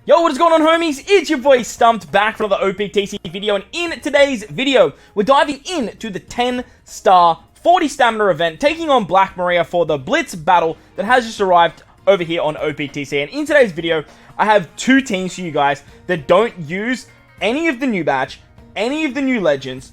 Yo, what is going on, homies? It's your boy Stumped back for another OPTC video, and in today's video, we're diving into the 10-star 40 stamina event, taking on Black Maria for the BLITZ battle that has just arrived over here on OPTC. And in today's video, I have two teams for you guys that don't use any of the new batch, any of the new legends,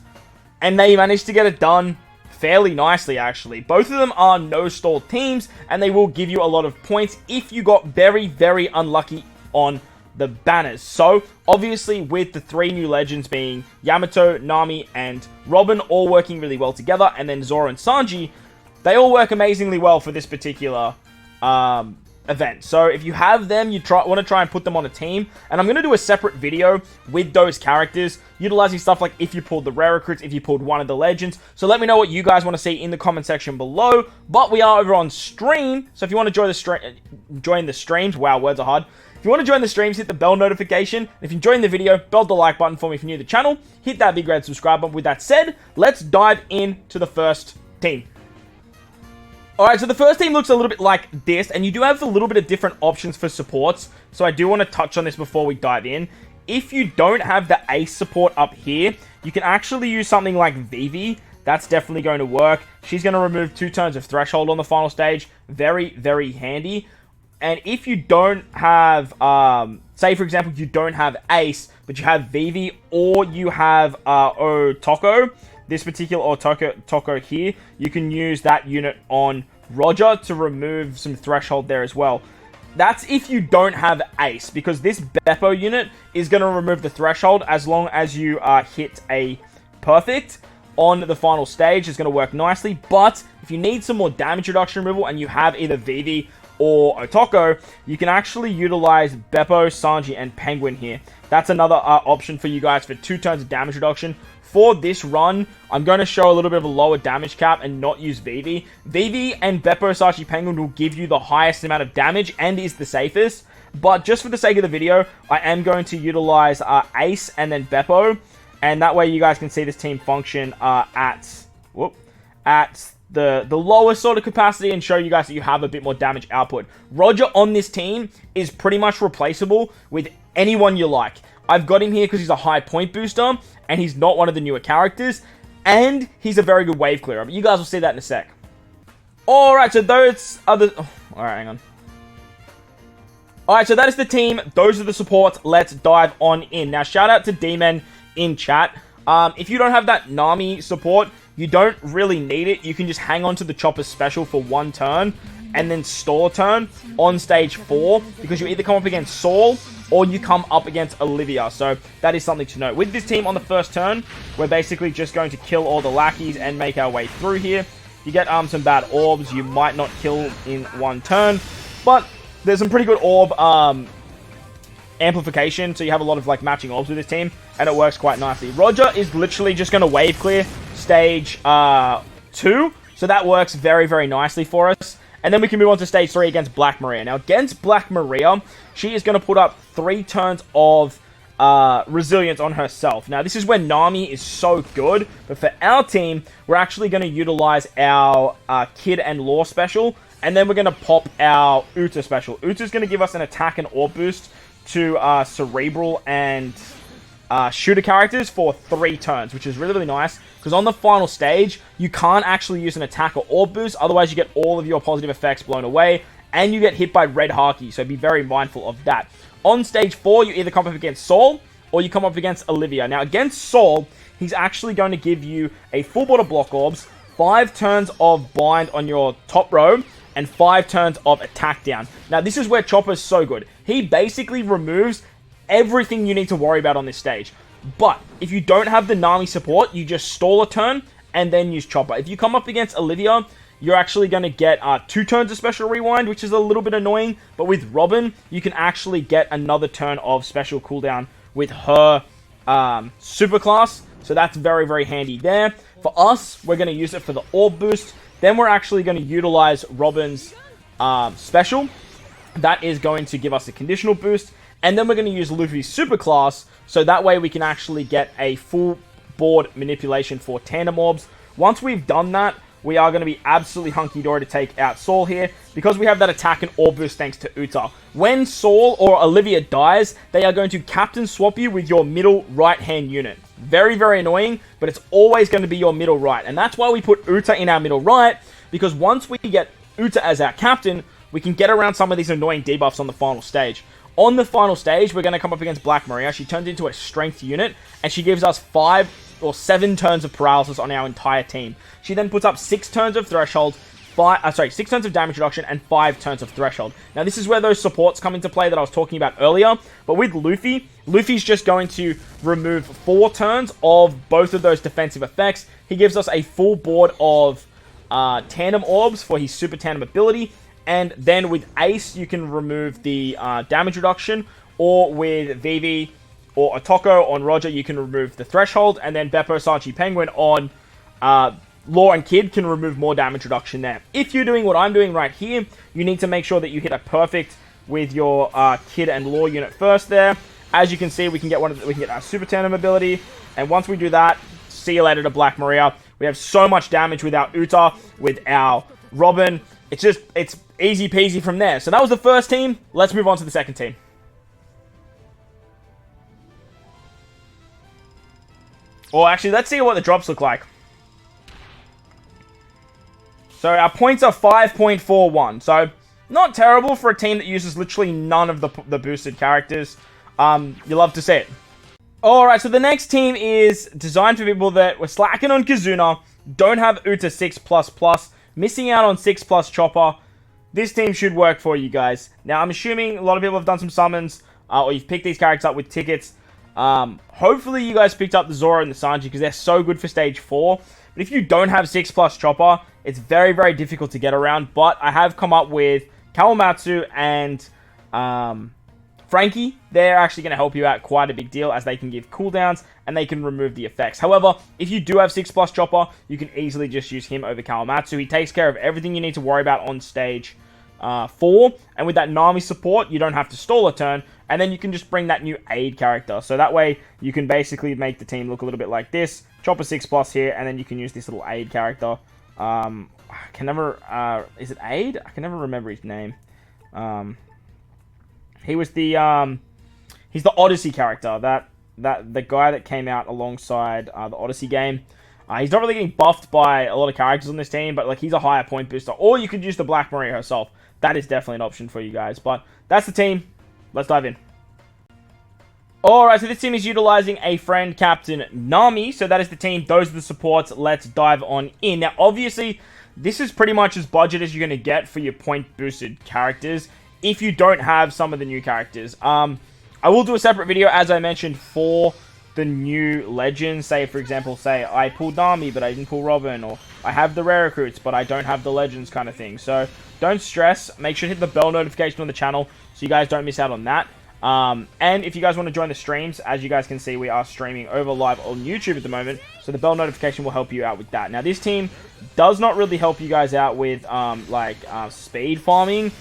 and they managed to get it done fairly nicely, actually. Both of them are no-stall teams, and they will give you a lot of points if you got very, very unlucky on the banners. So, obviously, with the three new legends being Yamato, Nami, and Robin all working really well together, and then Zoro and Sanji, they all work amazingly well for this particular event. So, if you have them, you want to try and put them on a team, and I'm going to do a separate video with those characters, utilizing stuff like if you pulled the rare recruits, if you pulled one of the legends. So, let me know what you guys want to see in the comment section below. But we are over on stream, so if you want to join the streams, wow, words are hard. If you want to join the streams, hit the bell notification. If you're enjoying the video, bell the like button for me if you're new to the channel. Hit that big red subscribe button. With that said, let's dive into the first team. Alright, so the first team looks a little bit like this, and you do have a little bit of different options for supports. So I do want to touch on this before we dive in. If you don't have the ace support up here, you can actually use something like Vivi. That's definitely going to work. She's going to remove 2 turns of threshold on the final stage. Very, very handy. And if you don't have, say for example, you don't have Ace, but you have Vivi, or you have Otoko, this particular Otoko here, you can use that unit on Roger to remove some threshold there as well. That's if you don't have Ace, because this Beppo unit is going to remove the threshold as long as you hit a perfect on the final stage. It's going to work nicely, but if you need some more damage reduction removal and you have either Vivi or Otoko, you can actually utilize Beppo, Sanji, and Penguin here. That's another option for you guys for 2 turns of damage reduction. For this run, I'm going to show a little bit of a lower damage cap and not use Vivi. Vivi and Beppo, Sanji, Penguin will give you the highest amount of damage and is the safest. But just for the sake of the video, I am going to utilize Ace and then Beppo. And that way you guys can see this team function at the lowest sort of capacity and show you guys that you have a bit more damage output. Roger on this team is pretty much replaceable with anyone you like. I've got him here because he's a high point booster, and he's not one of the newer characters, and he's a very good wave clearer. But you guys will see that in a sec. Alright, so those are the... Oh, alright, hang on. Alright, so that is the team. Those are the supports. Let's dive on in. Now, shout out to Dineen in chat. If you don't have that Nami support, you don't really need it. You can just hang on to the Chopper special for 1 turn and then stall a turn on stage 4, because you either come up against Saul or you come up against Olivia. So that is something to note. With this team on the first turn, we're basically just going to kill all the lackeys and make our way through here. You get some bad orbs you might not kill in 1 turn, but there's some pretty good orb amplification, so you have a lot of like matching orbs with this team, and it works quite nicely. Roger is literally just going to wave clear stage 2, so that works very, very nicely for us. And then we can move on to stage 3 against Black Maria. Now, against Black Maria, she is going to put up 3 turns of resilience on herself. Now, this is where Nami is so good, but for our team, we're actually going to utilize our Kid and Law special, and then we're going to pop our Uta special. Uta is going to give us an attack and orb boost to Cerebral and Shooter characters for 3 turns, which is really, really nice, because on the final stage, you can't actually use an attack or orb boost, otherwise you get all of your positive effects blown away, and you get hit by Red Haki, so be very mindful of that. On stage 4, you either come up against Saul, or you come up against Olivia. Now, against Saul, he's actually going to give you a full board of block orbs, 5 turns of bind on your top row, and 5 turns of attack down. Now, this is where Chopper's so good. He basically removes everything you need to worry about on this stage. But if you don't have the Nami support, you just stall a turn and then use Chopper. If you come up against Olivia, you're actually going to get 2 turns of special rewind, which is a little bit annoying. But with Robin, you can actually get another turn of special cooldown with her super class. So that's very, very handy there. For us, we're going to use it for the orb boost. Then we're actually going to utilize Robin's special. That is going to give us a conditional boost. And then we're going to use Luffy's superclass, so that way we can actually get a full board manipulation for tandem orbs. Once we've done that, we are going to be absolutely hunky-dory to take out Saul here, because we have that attack and orb boost thanks to Uta. When Saul or Olivia dies, they are going to captain swap you with your middle right-hand unit. Very, very annoying, but it's always going to be your middle right. And that's why we put Uta in our middle right, because once we get Uta as our captain, we can get around some of these annoying debuffs on the final stage. On the final stage, we're going to come up against Black Maria. She turns into a strength unit, and she gives us 5 or 7 turns of paralysis on our entire team. She then puts up 6 turns of threshold, 6 turns of damage reduction, and 5 turns of threshold. Now, this is where those supports come into play that I was talking about earlier. But with Luffy, Luffy's just going to remove 4 turns of both of those defensive effects. He gives us a full board of tandem orbs for his super tandem ability. And then with Ace, you can remove the damage reduction. Or with Vivi or Otoko on Roger, you can remove the threshold. And then Beppo, Sachi, Penguin on Law and Kid can remove more damage reduction there. If you're doing what I'm doing right here, you need to make sure that you hit a perfect with your Kid and Law unit first there. As you can see, we can get our super tandem ability. And once we do that, see you later to Black Maria. We have so much damage with our Uta, with our Robin. It's easy peasy from there. So that was the first team. Let's move on to the second team. Or actually, let's see what the drops look like. So our points are 5.41. So not terrible for a team that uses literally none of the boosted characters. You love to see it. Alright, so the next team is designed for people that were slacking on Kazuna, don't have Uta 6++, missing out on 6+ Chopper. This team should work for you guys. Now, I'm assuming a lot of people have done some summons, or you've picked these characters up with tickets. Hopefully, you guys picked up the Zoro and the Sanji, because they're so good for Stage 4. But if you don't have 6+ Chopper, it's very, very difficult to get around. But I have come up with Kawamatsu and Frankie. They're actually going to help you out quite a big deal, as they can give cooldowns and they can remove the effects. However, if you do have 6+ Chopper, you can easily just use him over Kawamatsu. He takes care of everything you need to worry about on Stage 4. And with that Nami support, you don't have to stall a turn. And then you can just bring that new aid character. So that way, you can basically make the team look a little bit like this. Chopper 6+ here, and then you can use this little aid character. I can never... is it aid? I can never remember his name. He was the... he's the Odyssey character. The guy that came out alongside the Odyssey game. He's not really getting buffed by a lot of characters on this team, but like he's a higher point booster. Or you could use the Black Maria herself. That is definitely an option for you guys. But that's the team. Let's dive in. Alright, so this team is utilizing a friend captain Nami. So that is the team. Those are the supports. Let's dive on in. Now, obviously, this is pretty much as budget as you're going to get for your point boosted characters if you don't have some of the new characters. I will do a separate video, as I mentioned, for the new legends. Say, for example, say I pulled Nami, but I didn't pull Robin, or I have the rare recruits, but I don't have the legends kind of thing. So don't stress. Make sure to hit the bell notification on the channel so you guys don't miss out on that. And if you guys want to join the streams, as you guys can see, we are streaming over live on YouTube at the moment, so the bell notification will help you out with that. Now, this team does not really help you guys out with, speed farming.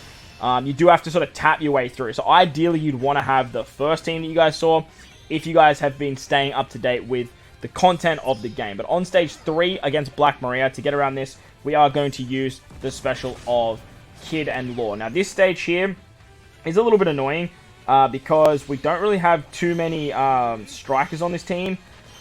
You do have to sort of tap your way through. So ideally, you'd want to have the first team that you guys saw if you guys have been staying up to date with the content of the game. But on Stage 3 against Black Maria, to get around this, we are going to use the special of Kid and Law. Now, this stage here is a little bit annoying because we don't really have too many strikers on this team.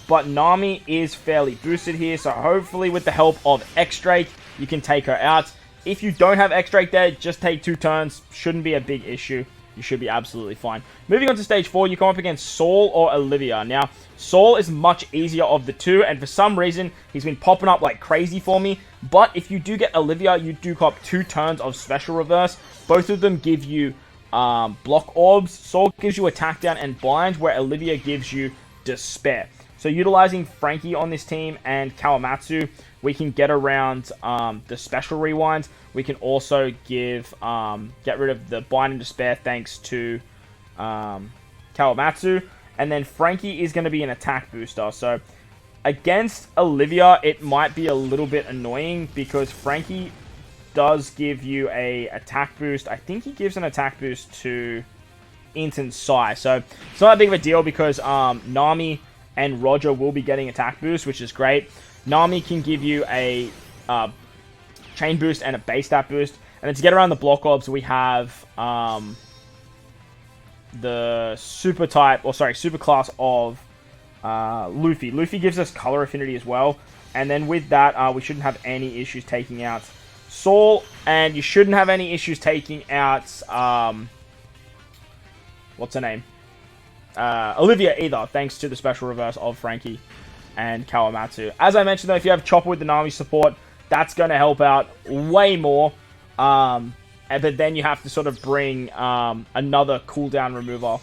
But Nami is fairly boosted here, so hopefully with the help of X-Drake, you can take her out. If you don't have X-Drake there, just take 2 turns. Shouldn't be a big issue. You should be absolutely fine. Moving on to Stage 4, you come up against Saul or Olivia. Now, Saul is much easier of the two, and for some reason, he's been popping up like crazy for me. But if you do get Olivia, you do cop 2 turns of Special Reverse. Both of them give you block orbs. Saul gives you attack down and bind, where Olivia gives you despair. So utilizing Frankie on this team and Kawamatsu, we can get around the special rewind. We can also get rid of the bind and despair thanks to Kawamatsu. And then Frankie is going to be an attack booster. So against Olivia, it might be a little bit annoying because Frankie does give you a attack boost. I think he gives an attack boost to Int and Sai. So it's not that big of a deal because Nami and Roger will be getting attack boost, which is great. Nami can give you a chain boost and a base stat boost. And then to get around the block orbs, we have the super class of Luffy. Luffy gives us color affinity as well. And then with that, we shouldn't have any issues taking out Saul. And you shouldn't have any issues taking out, what's her name? Olivia either, thanks to the special reverse of Frankie and Kawamatsu. As I mentioned though, if you have Chopper with the Nami support, that's going to help out way more. But then you have to sort of bring another cooldown remover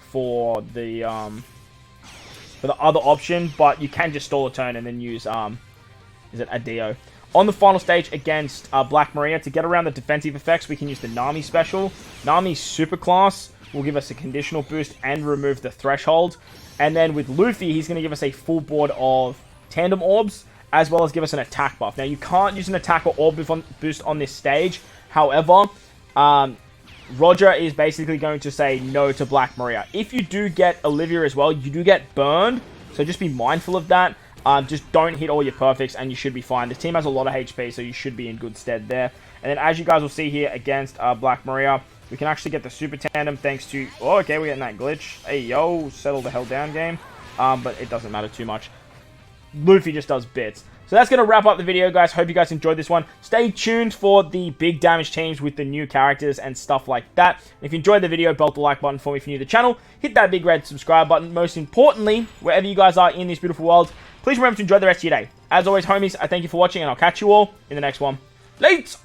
for the other option, but you can just stall a turn and then use is it Adeo. On the final stage against Black Maria, to get around the defensive effects, we can use the Nami special. Nami's super class will give us a conditional boost and remove the threshold. And then with Luffy, he's going to give us a full board of tandem orbs, as well as give us an attack buff. Now, you can't use an attack or orb boost on this stage. However, Roger is basically going to say no to Black Maria. If you do get Olivia as well, you do get burned. So just be mindful of that. Just don't hit all your perfects and you should be fine. The team has a lot of HP, so you should be in good stead there. And then as you guys will see here against Black Maria, we can actually get the super tandem thanks to... Oh, okay, we're getting that glitch. Hey, yo, settle the hell down, game. But it doesn't matter too much. Luffy just does bits. So that's going to wrap up the video, guys. Hope you guys enjoyed this one. Stay tuned for the big damage teams with the new characters and stuff like that. If you enjoyed the video, belt the like button for me if you're new to the channel. Hit that big red subscribe button. Most importantly, wherever you guys are in this beautiful world, please remember to enjoy the rest of your day. As always, homies, I thank you for watching, and I'll catch you all in the next one. Later!